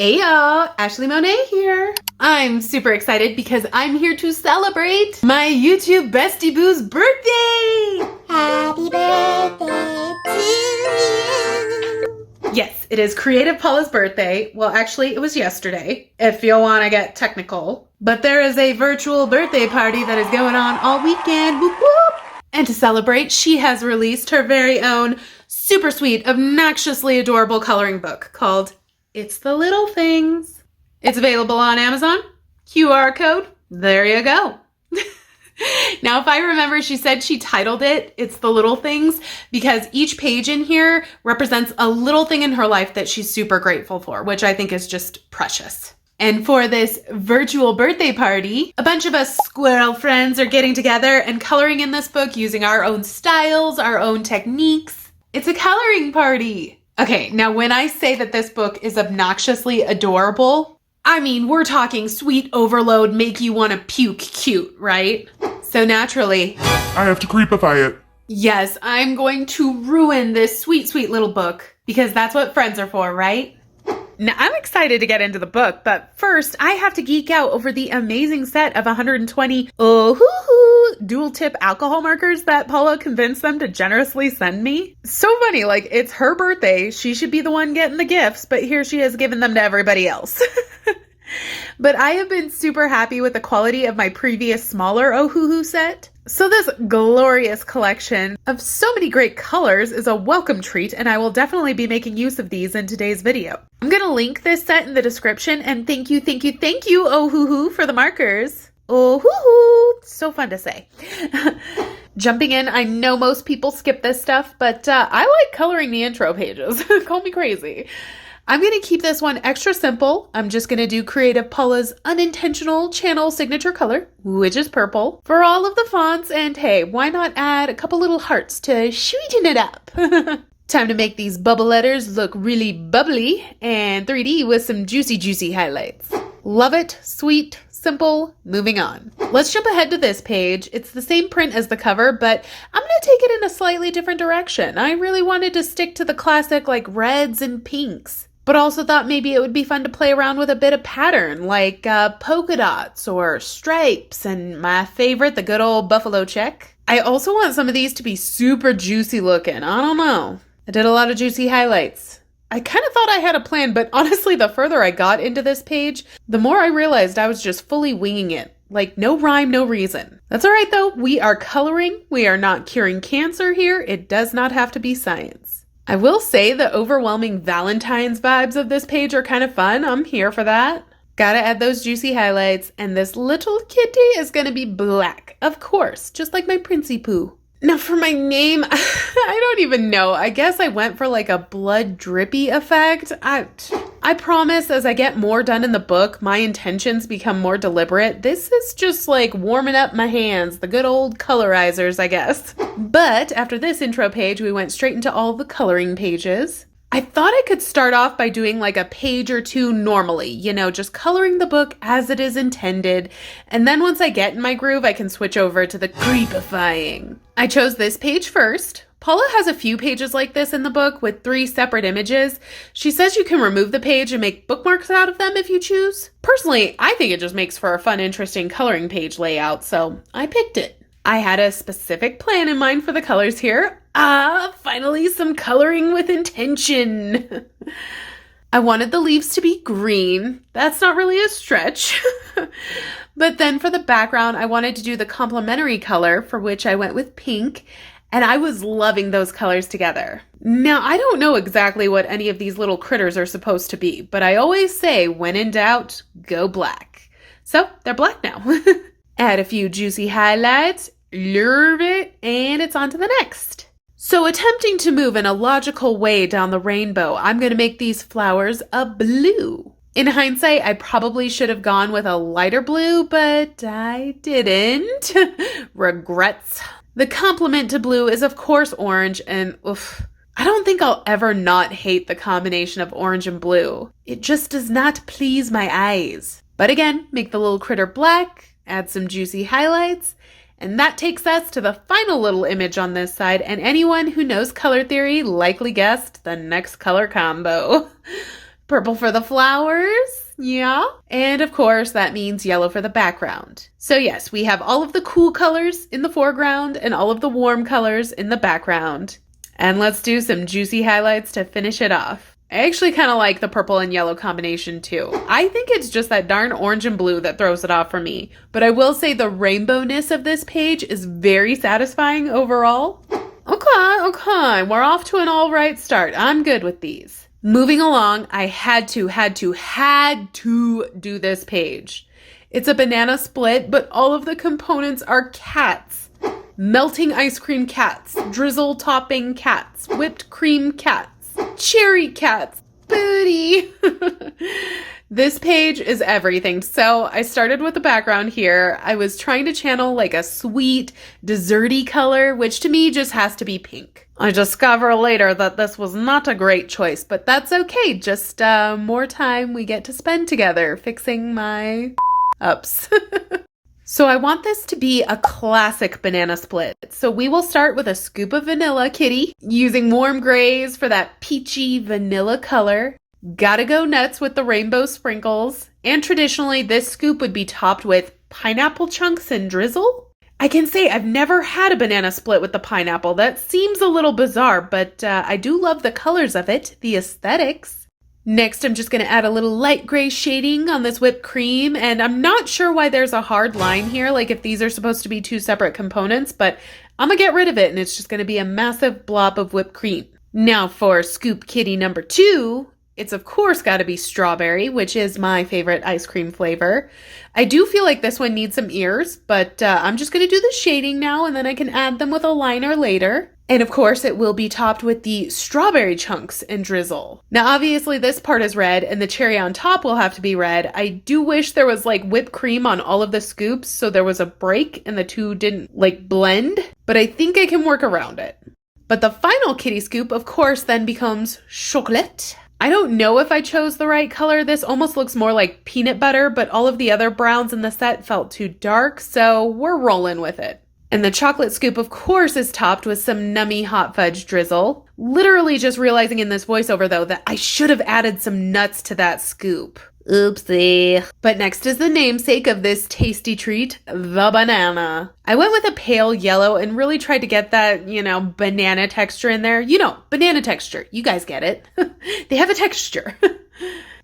Ayo, Ashleigh Monet here. I'm super excited because I'm here to celebrate my YouTube bestie boo's birthday. Happy birthday to you. Yes, it is Creative Paula's birthday. Well, actually, it was yesterday, if you'll want to get technical. But there is a virtual birthday party that is going on all weekend. Whoop, whoop. And to celebrate, she has released her very own super sweet, obnoxiously adorable coloring book called It's the Little Things. It's available on Amazon. QR code. There you go. Now, if I remember, she said she titled it It's the Little Things because each page in here represents a little thing in her life that she's super grateful for, which I think is just precious. And for this virtual birthday party, a bunch of us squirrel friends are getting together and coloring in this book using our own styles, our own techniques. It's a coloring party. Okay, now when I say that this book is obnoxiously adorable, I mean, we're talking sweet overload, make you want to puke cute, right? So naturally, I have to creepify it. yes, I'm going to ruin this sweet, sweet little book because that's what friends are for, right? Now, I'm excited to get into the book, but first, I have to geek out over the amazing set of 120 Ohuhu dual-tip alcohol markers that Paula convinced them to generously send me. So funny, like, it's her birthday, she should be the one getting the gifts, but here she has given them to everybody else. But I have been super happy with the quality of my previous smaller Ohuhu set. So this glorious collection of so many great colors is a welcome treat, and I will definitely be making use of these in today's video. I'm going to link this set in the description, and thank you, Ohuhu, for the markers. Ohuhu! So fun to say. Jumping in, I know most people skip this stuff, but I like coloring the intro pages. Call me crazy. I'm going to keep this one extra simple. I'm just going to do Creative Paula's unintentional channel signature color, which is purple, for all of the fonts. And hey, why not add a couple little hearts to sweeten it up? Time to make these bubble letters look really bubbly and 3D with some juicy, juicy highlights. Love it, sweet, simple, moving on. Let's jump ahead to this page. It's the same print as the cover, but I'm going to take it in a slightly different direction. I really wanted to stick to the classic like reds and pinks, but also thought maybe it would be fun to play around with a bit of pattern like polka dots or stripes, and my favorite, the good old buffalo check. I also want some of these to be super juicy looking. I don't know. I did a lot of juicy highlights. I kind of thought I had a plan, but honestly, the further I got into this page, the more I realized I was just fully winging it. Like, no rhyme, no reason. That's all right, though. We are coloring. We are not curing cancer here. It does not have to be science. I will say the overwhelming Valentine's vibes of this page are kind of fun. I'm here for that. Gotta add those juicy highlights. And this little kitty is gonna be black, of course, just like my Princey Pooh. Now for my name, I don't even know. I guess I went for like a blood drippy effect. I promise as I get more done in the book, my intentions become more deliberate. This is just like warming up my hands, the good old colorizers, I guess. But after this intro page, we went straight into all the coloring pages. I thought I could start off by doing like a page or two normally, you know, just coloring the book as it is intended. And then once I get in my groove, I can switch over to the creepifying. I chose this page first. Paula has a few pages like this in the book with 3 separate images. She says you can remove the page and make bookmarks out of them if you choose. Personally, I think it just makes for a fun, interesting coloring page layout, so I picked it. I had a specific plan in mind for the colors here. Finally some coloring with intention. I wanted the leaves to be green. That's not really a stretch. But then for the background, I wanted to do the complementary color, for which I went with pink. And I was loving those colors together. Now, I don't know exactly what any of these little critters are supposed to be, but I always say, when in doubt, go black. So they're black now. Add a few juicy highlights, lure it, and it's on to the next. So attempting to move in a logical way down the rainbow, I'm going to make these flowers a blue. In hindsight, I probably should have gone with a lighter blue, but I didn't. Regrets. The complement to blue is of course orange, and oof, I don't think I'll ever not hate the combination of orange and blue. It just does not please my eyes. But again, make the little critter black, add some juicy highlights, and that takes us to the final little image on this side, and anyone who knows color theory likely guessed the next color combo. Purple for the flowers. Yeah. And of course, that means yellow for the background. So yes, we have all of the cool colors in the foreground and all of the warm colors in the background. And let's do some juicy highlights to finish it off. I actually kind of like the purple and yellow combination too. I think it's just that darn orange and blue that throws it off for me. But I will say the rainbowness of this page is very satisfying overall. Okay, we're off to an all right start. I'm good with these. Moving along, I had to do this page. It's a banana split, but all of the components are cats. Melting ice cream cats, drizzle topping cats, whipped cream cats, cherry cats, booty. This page is everything. So I started with the background here. I was trying to channel like a sweet, desserty color, which to me just has to be pink. I discover later that this was not a great choice, but that's okay. Just more time we get to spend together fixing my ups. So I want this to be a classic banana split. So we will start with a scoop of vanilla kitty, using warm grays for that peachy vanilla color. Gotta go nuts with the rainbow sprinkles. And traditionally, this scoop would be topped with pineapple chunks and drizzle. I can say I've never had a banana split with the pineapple. That seems a little bizarre, but I do love the colors of it, the aesthetics. Next, I'm just going to add a little light gray shading on this whipped cream, and I'm not sure why there's a hard line here, like if these are supposed to be two separate components, but I'm going to get rid of it, and it's just going to be a massive blob of whipped cream. Now for Scoop Kitty number 2, it's of course got to be strawberry, which is my favorite ice cream flavor. I do feel like this one needs some ears, but I'm just going to do the shading now, and then I can add them with a liner later. And of course, it will be topped with the strawberry chunks and drizzle. Now, obviously, this part is red, and the cherry on top will have to be red. I do wish there was like whipped cream on all of the scoops, so there was a break and the two didn't like blend, but I think I can work around it. But the final kitty scoop, of course, then becomes chocolate. I don't know if I chose the right color. This almost looks more like peanut butter, but all of the other browns in the set felt too dark, so we're rolling with it. And the chocolate scoop, of course, is topped with some nummy hot fudge drizzle. Literally just realizing in this voiceover, though, that I should have added some nuts to that scoop. Oopsie. But next is the namesake of this tasty treat, the banana. I went with a pale yellow and really tried to get that, banana texture in there. Banana texture. You guys get it. They have a texture.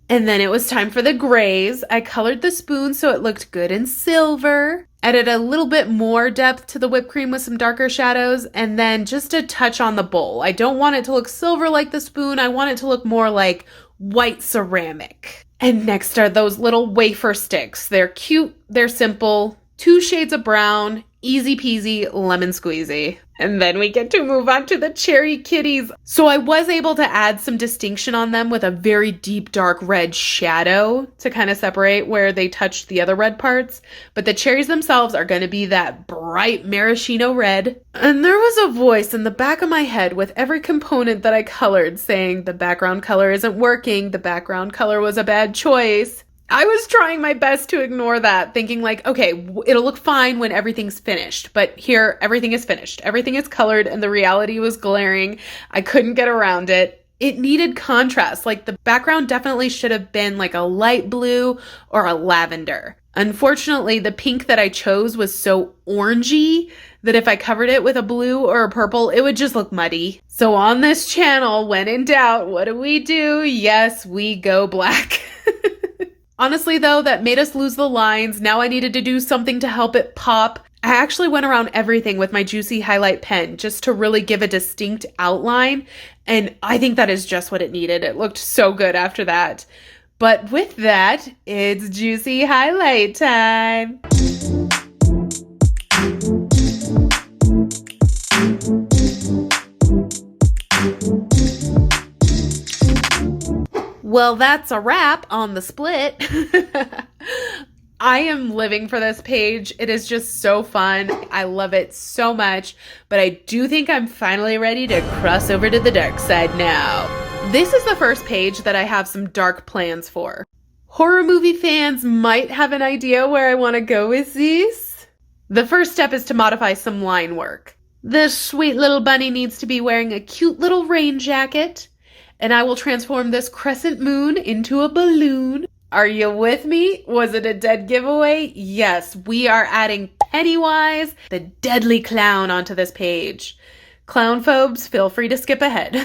And then it was time for the grays. I colored the spoon so it looked good in silver. Added a little bit more depth to the whipped cream with some darker shadows, and then just a touch on the bowl. I don't want it to look silver like the spoon. I want it to look more like white ceramic. And next are those little wafer sticks. They're cute, they're simple, 2 shades of brown, easy peasy, lemon squeezy. And then we get to move on to the cherry kitties. So I was able to add some distinction on them with a very deep dark red shadow to kind of separate where they touched the other red parts. But the cherries themselves are going to be that bright maraschino red. And there was a voice in the back of my head with every component that I colored saying the background color isn't working, the background color was a bad choice. I was trying my best to ignore that, thinking like, okay, it'll look fine when everything's finished. But here, everything is finished. Everything is colored and the reality was glaring. I couldn't get around it. It needed contrast. Like the background definitely should have been like a light blue or a lavender. Unfortunately, the pink that I chose was so orangey that if I covered it with a blue or a purple, it would just look muddy. So on this channel, when in doubt, what do? Yes, we go black. Honestly, though, that made us lose the lines. Now I needed to do something to help it pop. I actually went around everything with my juicy highlight pen just to really give a distinct outline. And I think that is just what it needed. It looked so good after that. But with that, it's juicy highlight time. Well, that's a wrap on the split. I am living for this page. It is just so fun. I love it so much, but I do think I'm finally ready to cross over to the dark side now. This is the first page that I have some dark plans for. Horror movie fans might have an idea where I want to go with these. The first step is to modify some line work. This sweet little bunny needs to be wearing a cute little rain jacket. and I will transform this crescent moon into a balloon. Are you with me? Was it a dead giveaway? Yes, we are adding Pennywise, the deadly clown, onto this page. Clown phobes, feel free to skip ahead.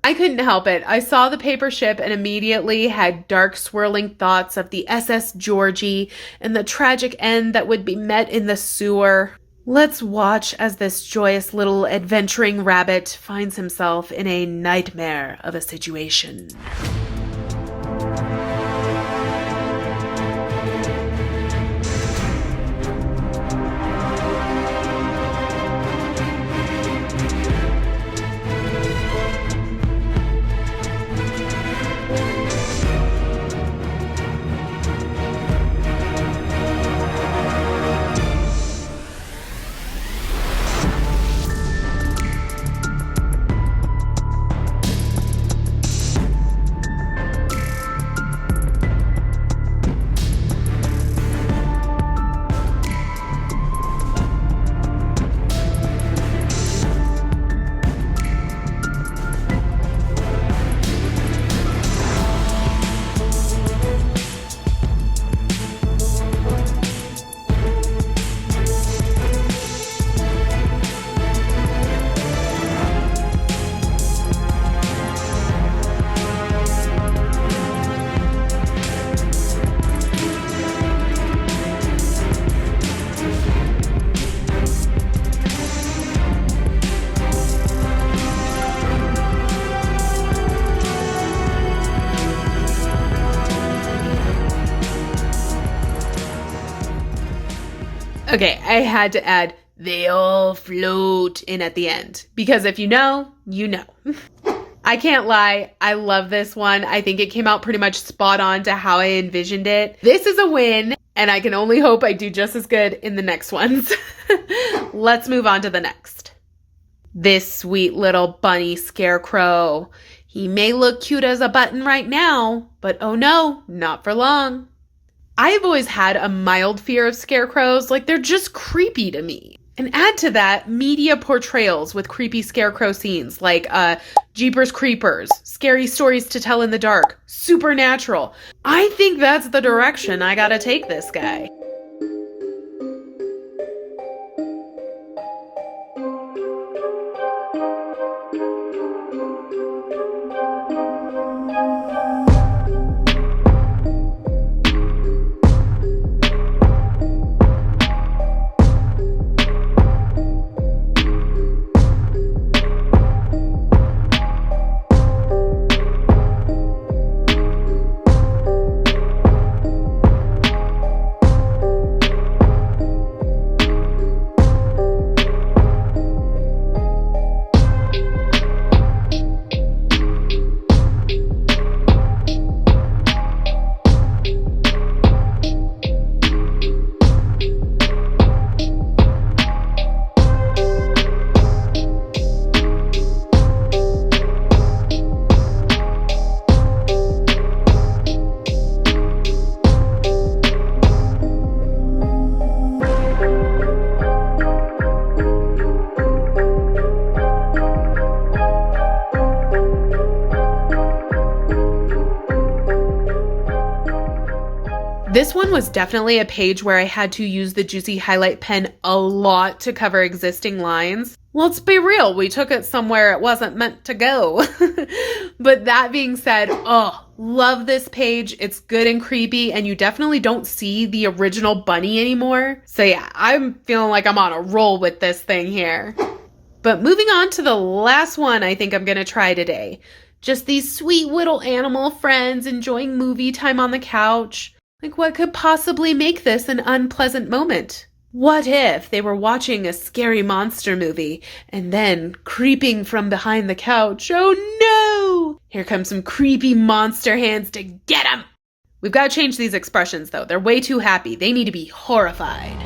I couldn't help it. I saw the paper ship and immediately had dark swirling thoughts of the SS Georgie and the tragic end that would be met in the sewer. Let's watch as this joyous little adventuring rabbit finds himself in a nightmare of a situation. Okay, I had to add, they all float in at the end. Because if you know, you know. I can't lie, I love this one. I think it came out pretty much spot on to how I envisioned it. This is a win, and I can only hope I do just as good in the next ones. Let's move on to the next. This sweet little bunny Scarecrow. He may look cute as a button right now, but oh no, not for long. I've always had a mild fear of scarecrows, like they're just creepy to me. And add to that media portrayals with creepy scarecrow scenes like Jeepers Creepers, Scary Stories to Tell in the Dark, Supernatural. I think that's the direction I gotta take this guy. This one was definitely a page where I had to use the Juicy Highlight pen a lot to cover existing lines. Let's be real, we took it somewhere it wasn't meant to go. But that being said, love this page. It's good and creepy, and you definitely don't see the original bunny anymore. So yeah, I'm feeling like I'm on a roll with this thing here. But moving on to the last one I think I'm gonna try today. Just these sweet little animal friends enjoying movie time on the couch. Like, what could possibly make this an unpleasant moment? What if they were watching a scary monster movie and then creeping from behind the couch? Oh no! Here come some creepy monster hands to get 'em! We've got to change these expressions though. They're way too happy. They need to be horrified.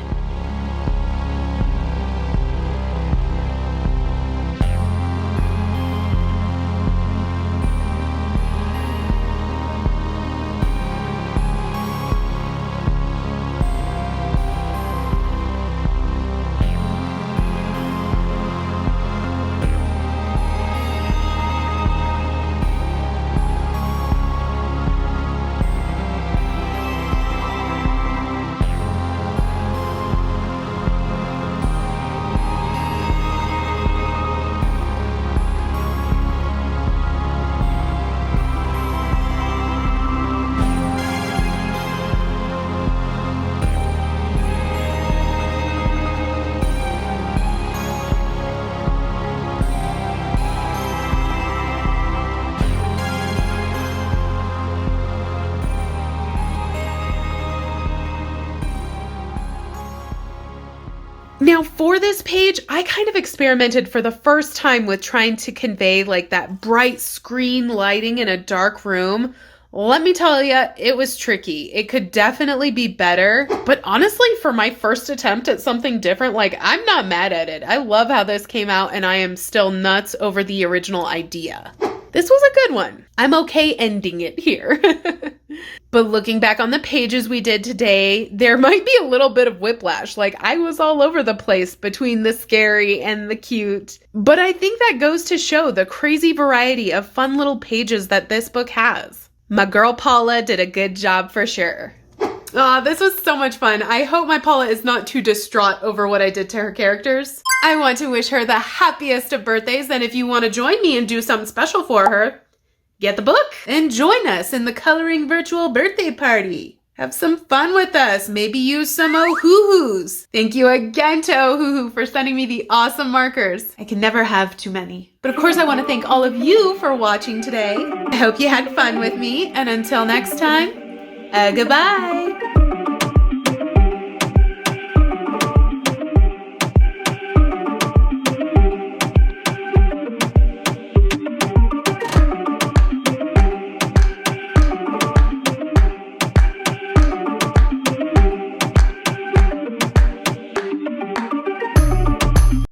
Now for this page, I kind of experimented for the first time with trying to convey like that bright screen lighting in a dark room. Let me tell you, it was tricky. It could definitely be better, but honestly, for my first attempt at something different, like I'm not mad at it. I love how this came out and I am still nuts over the original idea. This was a good one. I'm okay ending it here. But looking back on the pages we did today, there might be a little bit of whiplash. Like I was all over the place between the scary and the cute. But I think that goes to show the crazy variety of fun little pages that this book has. My girl Paula did a good job for sure. Aw, this was so much fun. I hope my Paula is not too distraught over what I did to her characters. I want to wish her the happiest of birthdays, and if you want to join me and do something special for her, get the book and join us in the coloring virtual birthday party. Have some fun with us. Maybe use some Ohuhus. Thank you again to Ohuhu for sending me the awesome markers. I can never have too many. But of course, I want to thank all of you for watching today. I hope you had fun with me, and until next time, goodbye.